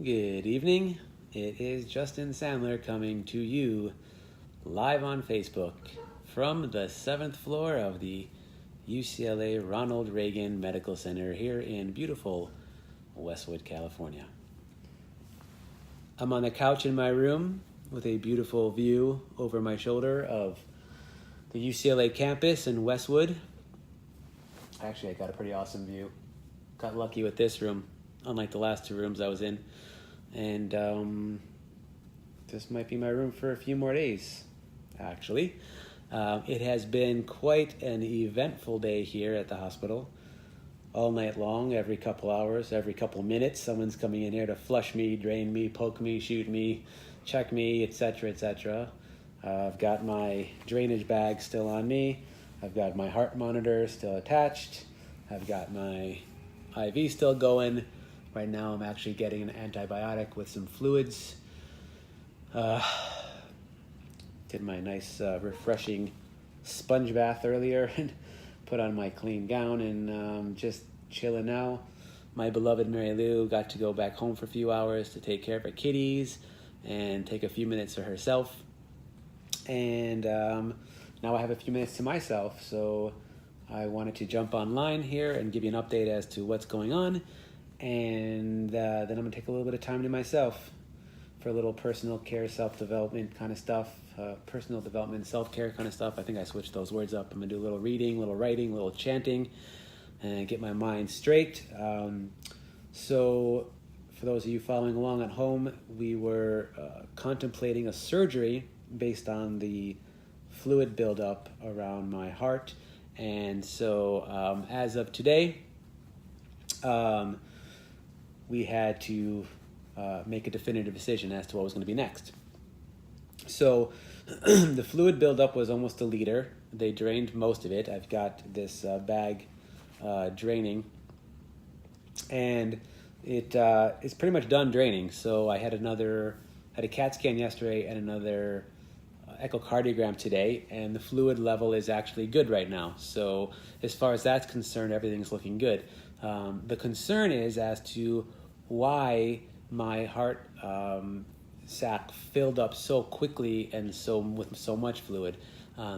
Good evening. It is Justin Sandler coming to you live on Facebook from the 7th floor of the UCLA Ronald Reagan Medical Center here in beautiful Westwood, California. I'm on the couch in my room with a beautiful view over my shoulder of the UCLA campus in Westwood. Actually, I got a pretty awesome view. Got lucky with this room, unlike the last two rooms I was in. And this might be my room for a few more days, actually. It has been quite an eventful day here at the hospital. All night long, every couple hours, every couple minutes, someone's coming in here to flush me, drain me, poke me, shoot me, check me, etc., etc. I've got my drainage bag still on me. I've got my heart monitor still attached. I've got my IV still going. Right now I'm actually getting an antibiotic with some fluids. Did my nice refreshing sponge bath earlier and put on my clean gown and just chilling now. My beloved Mary Lou got to go back home for a few hours to take care of her kitties and take a few minutes for herself. And now I have a few minutes to myself, so I wanted to jump online here and give you an update as to what's going on. And then I'm going to take a little bit of time to myself for a little personal care, self-development kind of stuff, personal development, self-care kind of stuff. I think I switched those words up. I'm going to do a little reading, a little writing, a little chanting, and get my mind straight. So for those of you following along at home, we were contemplating a surgery based on the fluid buildup around my heart. And so as of today, we had to make a definitive decision as to what was going to be next. So the fluid buildup was almost a liter. They drained most of it. I've got this bag draining, and it is pretty much done draining. So I had a CAT scan yesterday and another echocardiogram today, and the fluid level is actually good right now. So as far as that's concerned, everything's looking good. The concern is as to why my heart sac filled up so quickly and with so much fluid,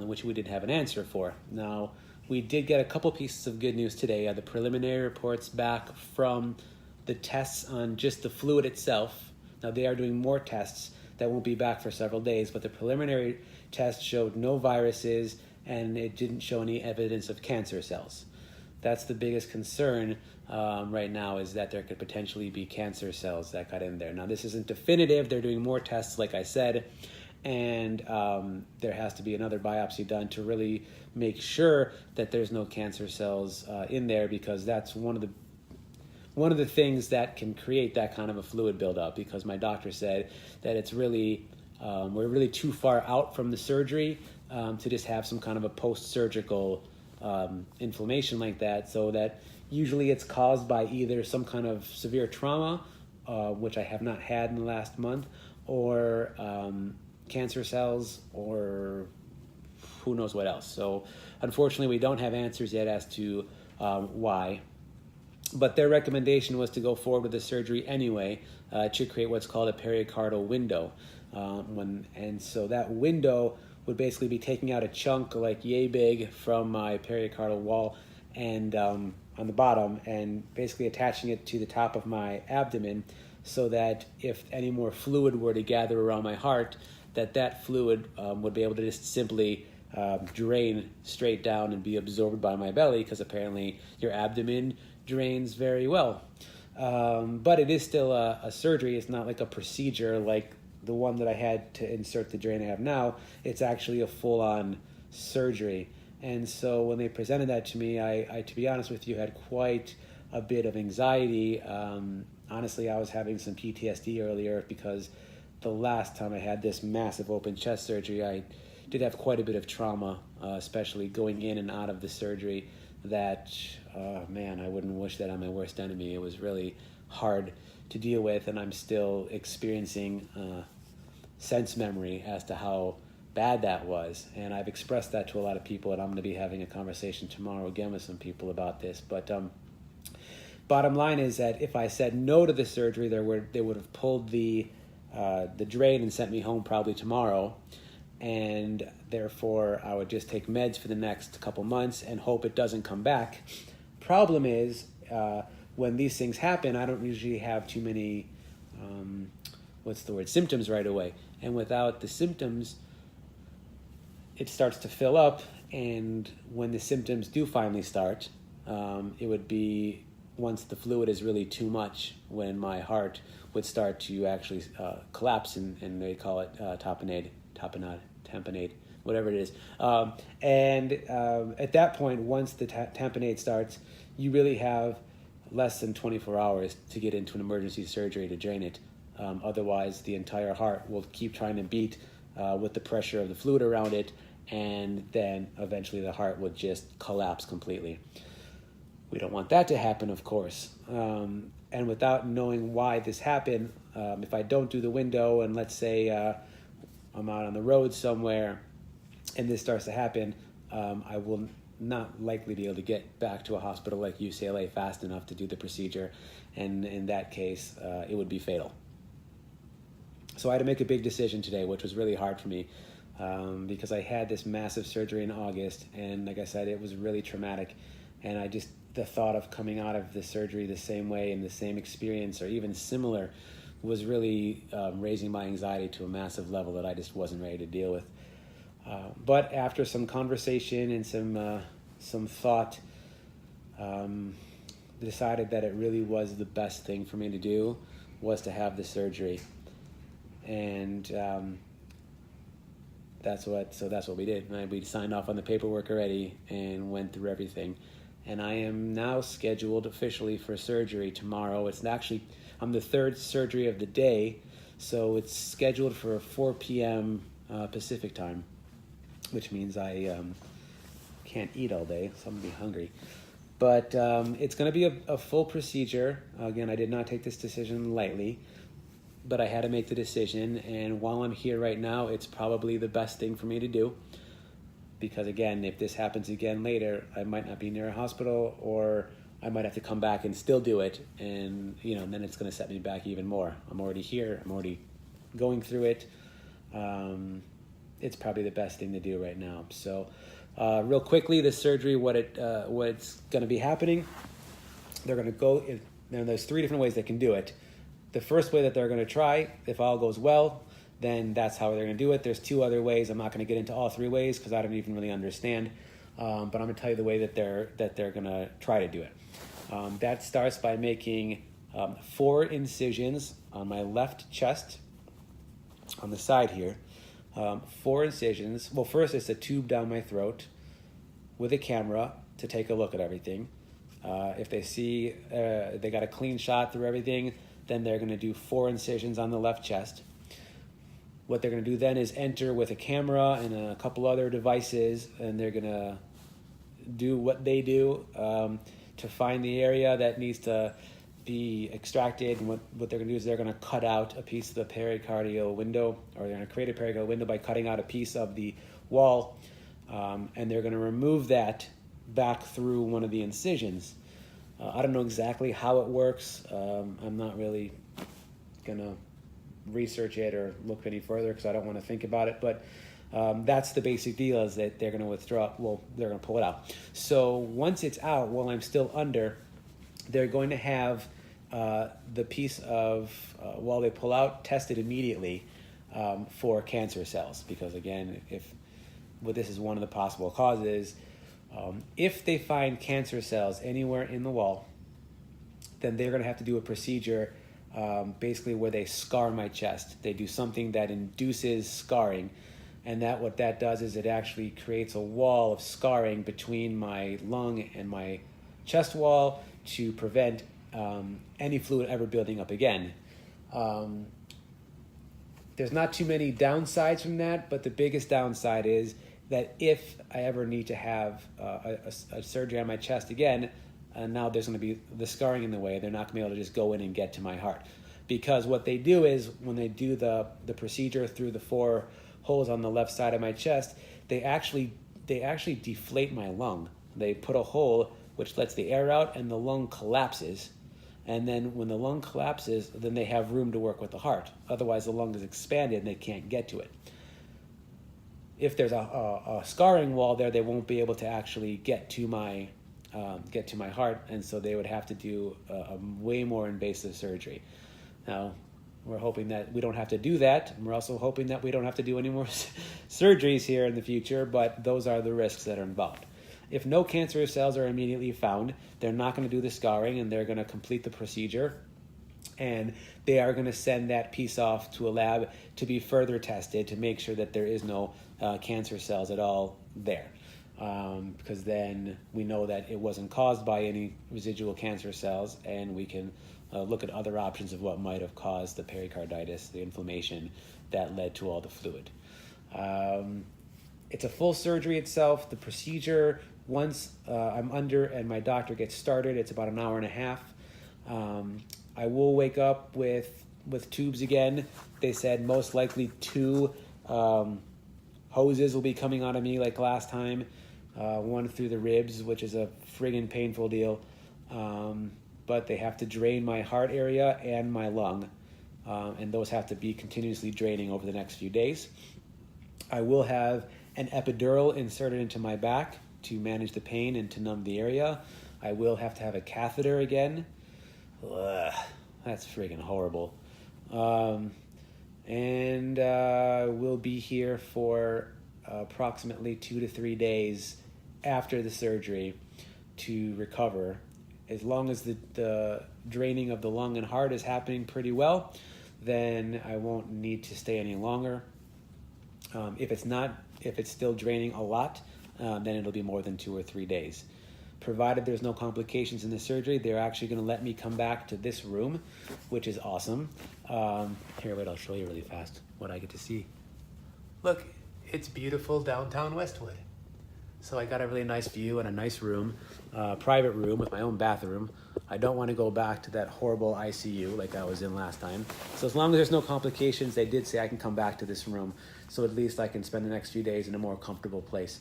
which we didn't have an answer for. Now, we did get a couple pieces of good news today. The preliminary reports back from the tests on just the fluid itself. Now, they are doing more tests that won't be back for several days, but the preliminary test showed no viruses and it didn't show any evidence of cancer cells. That's the biggest concern right now, is that there could potentially be cancer cells that got in there. Now, this isn't definitive. They're doing more tests, like I said, and there has to be another biopsy done to really make sure that there's no cancer cells in there, because that's one of the things that can create that kind of a fluid buildup, because my doctor said that it's really, we're really too far out from the surgery to just have some kind of a post-surgical inflammation like that. So that usually it's caused by either some kind of severe trauma, which I have not had in the last month, or cancer cells, or who knows what else. So unfortunately, we don't have answers yet as to why. But their recommendation was to go forward with the surgery anyway, to create what's called a pericardial window. And so that window would basically be taking out a chunk like yay big from my pericardial wall and on the bottom, and basically attaching it to the top of my abdomen, so that if any more fluid were to gather around my heart, that fluid would be able to just simply drain straight down and be absorbed by my belly, because apparently your abdomen drains very well. But it is still a surgery. It's not like a procedure like the one that I had to insert the drain I have now. It's actually a full-on surgery. And so when they presented that to me, I to be honest with you, had quite a bit of anxiety. Honestly, I was having some PTSD earlier, because the last time I had this massive open chest surgery, I did have quite a bit of trauma, especially going in and out of the surgery, that, man, I wouldn't wish that on my worst enemy. It was really hard to deal with, and I'm still experiencing sense memory as to how bad that was. And I've expressed that to a lot of people, and I'm going to be having a conversation tomorrow again with some people about this. But Bottom line is that if I said no to the surgery, they would have pulled the drain and sent me home probably tomorrow, and therefore I would just take meds for the next couple months and hope it doesn't come back. Problem is, when these things happen, I don't usually have too many, symptoms right away. And without the symptoms, it starts to fill up, and when the symptoms do finally start, it would be once the fluid is really too much, when my heart would start to actually collapse, and they call it tamponade, whatever it is. At that point, once the tamponade starts, you really have less than 24 hours to get into an emergency surgery to drain it. Otherwise, the entire heart will keep trying to beat with the pressure of the fluid around it, and then eventually the heart would just collapse completely. We don't want that to happen, of course. And without knowing why this happened, if I don't do the window, and let's say I'm out on the road somewhere and this starts to happen, I will not likely be able to get back to a hospital like UCLA fast enough to do the procedure. And in that case, it would be fatal. So I had to make a big decision today, which was really hard for me, because I had this massive surgery in August, and like I said, it was really traumatic. And the thought of coming out of the surgery the same way and the same experience or even similar was really raising my anxiety to a massive level that I just wasn't ready to deal with. But after some conversation and some thought, decided that it really was the best thing for me to do was to have the surgery. And that's what we did. We signed off on the paperwork already and went through everything. And I am now scheduled officially for surgery tomorrow. I'm the third surgery of the day, so it's scheduled for 4 p.m. Pacific time, which means I can't eat all day, so I'm going to be hungry. But it's going to be a full procedure. Again, I did not take this decision lightly, but I had to make the decision. And while I'm here right now, it's probably the best thing for me to do. Because again, if this happens again later, I might not be near a hospital, or I might have to come back and still do it. And then it's going to set me back even more. I'm already here. I'm already going through it. It's probably the best thing to do right now. So real quickly, the surgery, what's going to be happening, they're going to go in, and there's 3 different ways they can do it. The first way that they're going to try, if all goes well, then that's how they're going to do it. There's 2 other ways. I'm not going to get into all 3 ways because I don't even really understand. But I'm going to tell you the way that they're going to try to do it. That starts by making 4 incisions on my left chest, on the side here. 4 incisions. Well, first it's a tube down my throat with a camera to take a look at everything. If they see they got a clean shot through everything, then they're going to do 4 incisions on the left chest. What they're going to do then is enter with a camera and a couple other devices, and they're going to do what they do to find the area that needs to be extracted. And what they're going to do is they're going to cut out a piece of the pericardial window, or they're going to create a pericardial window by cutting out a piece of the wall, and they're going to remove that back through one of the incisions. I don't know exactly how it works. I'm not really going to research it or look any further because I don't want to think about it, but that's the basic deal, is that they're going to they're going to pull it out. So once it's out, while I'm still under, they're going to have the piece of while they pull out tested immediately for cancer cells, because again, this is one of the possible causes. If they find cancer cells anywhere in the wall, then they're going to have to do a procedure basically where they scar my chest. They do something that induces scarring, and what that does is it actually creates a wall of scarring between my lung and my chest wall to prevent any fluid ever building up again. There's not too many downsides from that, but the biggest downside is that if I ever need to have a surgery on my chest again, and now there's going to be the scarring in the way, they're not going to be able to just go in and get to my heart. Because what they do is, when they do the procedure through the 4 holes on the left side of my chest, they actually deflate my lung. They put a hole which lets the air out, and the lung collapses. And then when the lung collapses, then they have room to work with the heart. Otherwise, the lung is expanded and they can't get to it. If there's a scarring wall there, they won't be able to actually get to my heart, and so they would have to do a way more invasive surgery. Now, we're hoping that we don't have to do that, and we're also hoping that we don't have to do any more surgeries here in the future, but those are the risks that are involved. If no cancerous cells are immediately found, they're not going to do the scarring, and they're going to complete the procedure, and they are going to send that piece off to a lab to be further tested to make sure that there is no cancer cells at all there. Because then we know that it wasn't caused by any residual cancer cells, and we can look at other options of what might have caused the pericarditis, the inflammation that led to all the fluid. It's a full surgery itself. The procedure, once I'm under and my doctor gets started, it's about an hour and a half. I will wake up with tubes again. They said most likely 2 hoses will be coming out of me like last time. One through the ribs, which is a friggin' painful deal. But they have to drain my heart area and my lung. And those have to be continuously draining over the next few days. I will have an epidural inserted into my back to manage the pain and to numb the area. I will have to have a catheter again. Ugh, that's friggin' horrible. And we'll be here for approximately 2 to 3 days after the surgery to recover. As long as the draining of the lung and heart is happening pretty well, then I won't need to stay any longer. If it's still draining a lot, then it'll be more than 2 or 3 days. Provided there's no complications in the surgery, they're actually going to let me come back to this room, which is awesome. Here, wait, I'll show you really fast what I get to see. Look, it's beautiful downtown Westwood. So I got a really nice view and a nice room, private room with my own bathroom. I don't want to go back to that horrible ICU like I was in last time. So as long as there's no complications, they did say I can come back to this room. So at least I can spend the next few days in a more comfortable place.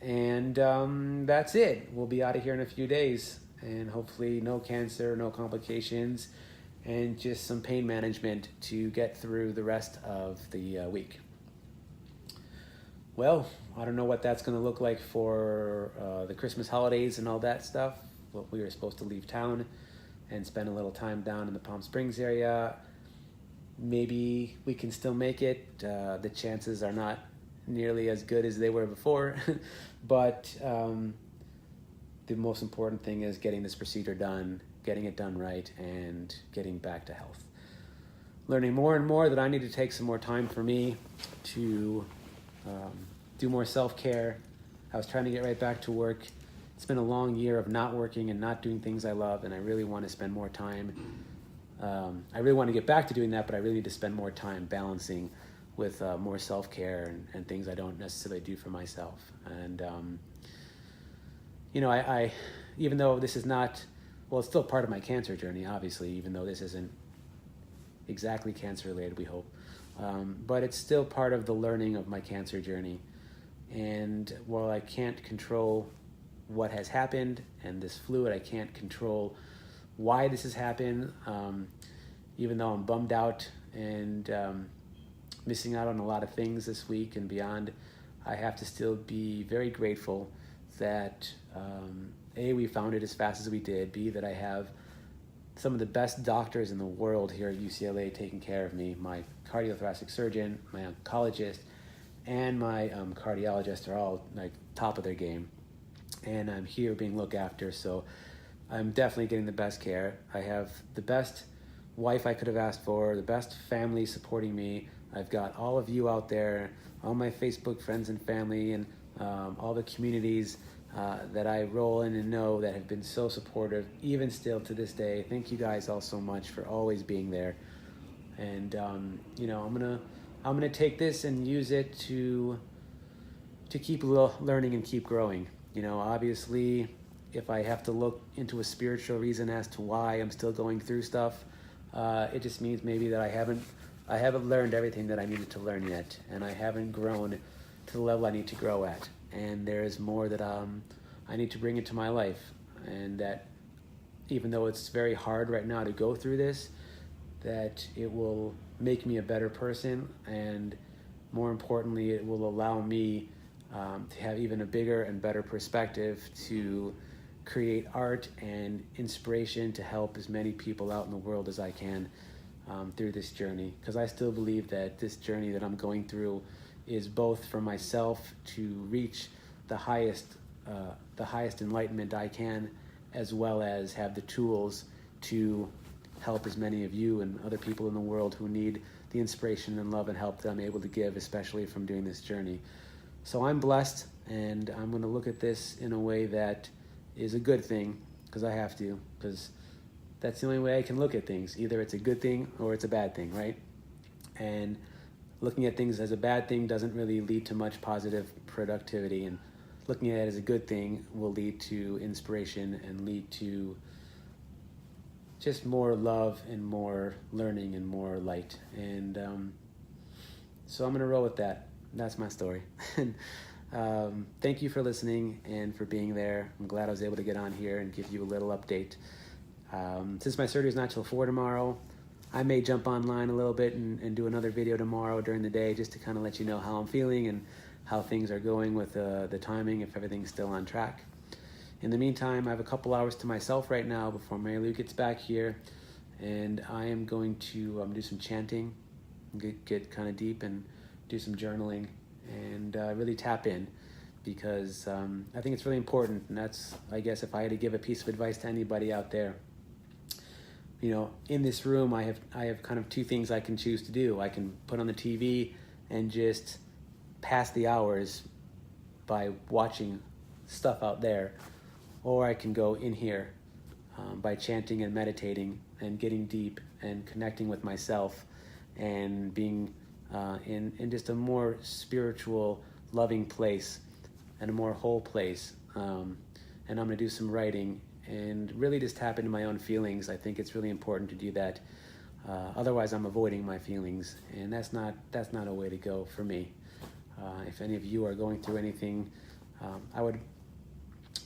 And that's it. We'll be out of here in a few days. And hopefully no cancer, no complications, and just some pain management to get through the rest of the week. Well, I don't know what that's going to look like for the Christmas holidays and all that stuff. Well, we were supposed to leave town and spend a little time down in the Palm Springs area. Maybe we can still make it. The chances are not nearly as good as they were before. But the most important thing is getting this procedure done, getting it done right, and getting back to health. Learning more and more that I need to take some more time for me to do more self-care. I was trying to get right back to work. It's been a long year of not working and not doing things I love, and I really want to spend more time. I really want to get back to doing that, but I really need to spend more time balancing with more self-care and things I don't necessarily do for myself. And, I even though this is not, well, it's still part of my cancer journey, obviously, even though this isn't exactly cancer-related, we hope. But it's still part of the learning of my cancer journey. And while I can't control what has happened and this fluid, I can't control why this has happened. Even though I'm bummed out and missing out on a lot of things this week and beyond, I have to still be very grateful that A, we found it as fast as we did, B, that I have some of the best doctors in the world here at UCLA taking care of me. My cardiothoracic surgeon, my oncologist, and my cardiologist are all like top of their game. And I'm here being looked after, so I'm definitely getting the best care. I have the best wife I could have asked for, the best family supporting me. I've got all of you out there, all my Facebook friends and family, and all the communities that I roll in and know that have been so supportive, even still to this day. Thank you guys all so much for always being there. And I'm gonna take this and use it to keep learning and keep growing. Obviously, if I have to look into a spiritual reason as to why I'm still going through stuff, it just means maybe that I haven't learned everything that I needed to learn yet, and I haven't grown to the level I need to grow at. And there is more that I need to bring into my life. and that even though it's very hard right now to go through this, that it will make me a better person, and more importantly, it will allow me to have even a bigger and better perspective to create art and inspiration to help as many people out in the world as I can through this journey. Because I still believe that this journey that I'm going through is both for myself to reach the highest enlightenment I can, as well as have the tools to help as many of you and other people in the world who need the inspiration and love and help that I'm able to give, especially from doing this journey. So I'm blessed, and I'm going to look at this in a way that is a good thing, because I have to, because that's the only way I can look at things. Either it's a good thing or it's a bad thing, right? And looking at things as a bad thing doesn't really lead to much positive productivity, and looking at it as a good thing will lead to inspiration and lead to just more love and more learning and more light. And so I'm going to roll with that. That's my story. Thank you for listening and for being there. I'm glad I was able to get on here and give you a little update. Since my surgery is not till 4 tomorrow, I may jump online a little bit and do another video tomorrow during the day, just to kind of let you know how I'm feeling and how things are going with the timing, if everything's still on track. In the meantime, I have a couple hours to myself right now before Mary Lou gets back here, and I am going to do some chanting, get kind of deep, and do some journaling, and really tap in, because I think it's really important. And that's, I guess, if I had to give a piece of advice to anybody out there, you know, in this room, I have kind of two things I can choose to do. I can put on the TV and just pass the hours by watching stuff out there, or I can go in here by chanting and meditating and getting deep and connecting with myself and being in just a more spiritual, loving place and a more whole place. And I'm going to do some writing and really just tap into my own feelings. I think it's really important to do that. Otherwise, I'm avoiding my feelings, and that's not a way to go for me. If any of you are going through anything, I would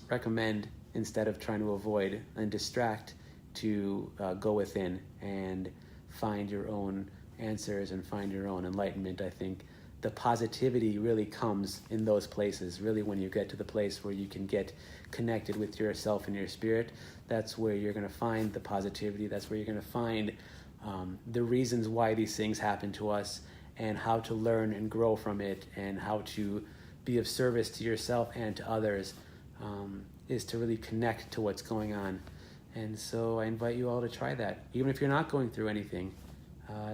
recommend, instead of trying to avoid and distract, to go within and find your own answers and find your own enlightenment. I think the positivity really comes in those places. Really, when you get to the place where you can get connected with yourself and your spirit, that's where you're going to find the positivity. That's where you're going to find the reasons why these things happen to us, and how to learn and grow from it, and how to be of service to yourself and to others, is to really connect to what's going on. And so I invite you all to try that. Even if you're not going through anything,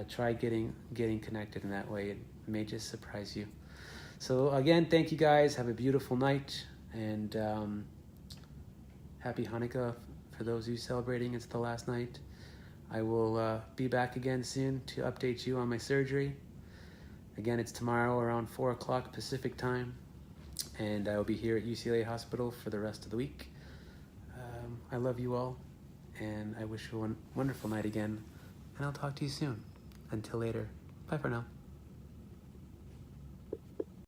try getting connected in that way. It may just surprise you. So again, thank you guys. Have a beautiful night, and happy Hanukkah for those of you celebrating. It's the last night. I will be back again soon to update you on my surgery. Again, it's tomorrow around 4 o'clock Pacific time, and I will be here at UCLA Hospital for the rest of the week. I love you all, and I wish you a wonderful night again, and I'll talk to you soon. Until later, bye for now.